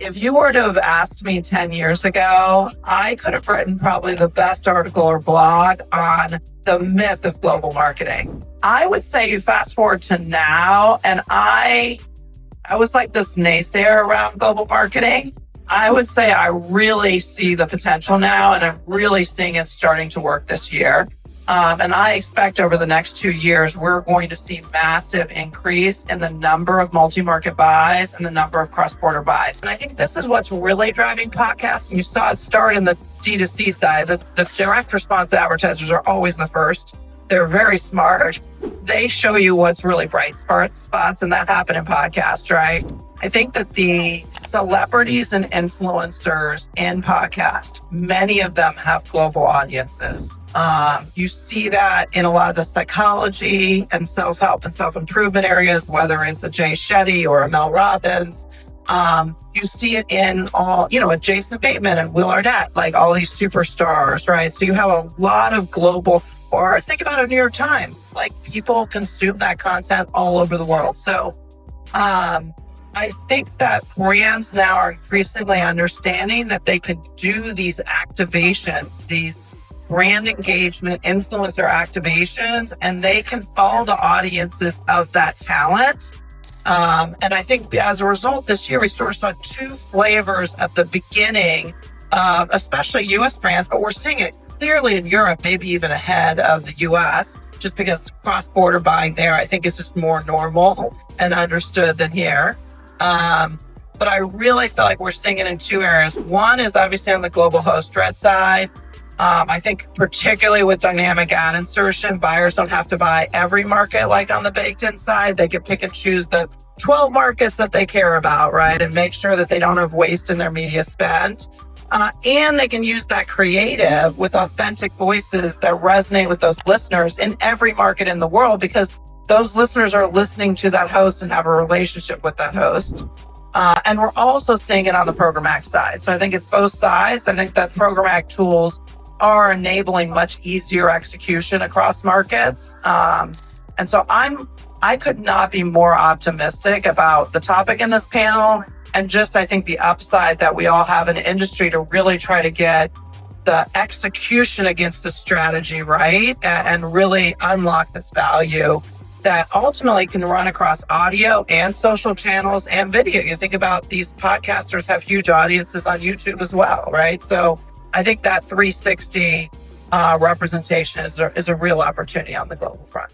If you were to have asked me 10 years ago, I could have written probably the best article or blog on the myth of global marketing. I would say you fast forward to now, and I was like this naysayer around global marketing. I would say I really see the potential now, and I'm really seeing it starting to work this year. And I expect over the next 2 years, we're going to see massive increase in the number of multi-market buys and the number of cross-border buys. And I think this is what's really driving podcasts. And you saw it start in the D2C side. The direct response advertisers are always the first. They're very smart. They show you what's really bright spots, and that happened in podcasts, right? I think that the celebrities and influencers in podcast, many of them have global audiences. You see that in a lot of the psychology and self-help and self-improvement areas, whether it's a Jay Shetty or a Mel Robbins. You see it in all, a Jason Bateman and Will Arnett, like all these superstars, right? So you have a lot of global, or think about a New York Times, like people consume that content all over the world. So, I think that brands now are increasingly understanding that they can do these activations, these brand engagement, influencer activations, and they can follow the audiences of that talent. And I think as a result, this year we sort of saw two flavors at the beginning, especially US brands, but we're seeing it clearly in Europe, maybe even ahead of the US, just because cross-border buying there, I think is just more normal and understood than here. But I really feel like we're seeing it in two areas. One is obviously on the global host-read side. I think particularly with dynamic ad insertion, buyers don't have to buy every market like on the baked-in side. They can pick and choose the 12 markets that they care about, right? And make sure that they don't have waste in their media spend. And they can use that creative with authentic voices that resonate with those listeners in every market in the world, because those listeners are listening to that host and have a relationship with that host. And we're also seeing it on the programmatic side. So I think it's both sides. I think that programmatic tools are enabling much easier execution across markets. And so I could not be more optimistic about the topic in this panel, and just I think the upside that we all have in the industry to really try to get the execution against the strategy right and really unlock this value that ultimately can run across audio and social channels and video. You think about these podcasters have huge audiences on YouTube as well, right? So I think that 360 representation is a real opportunity on the global front.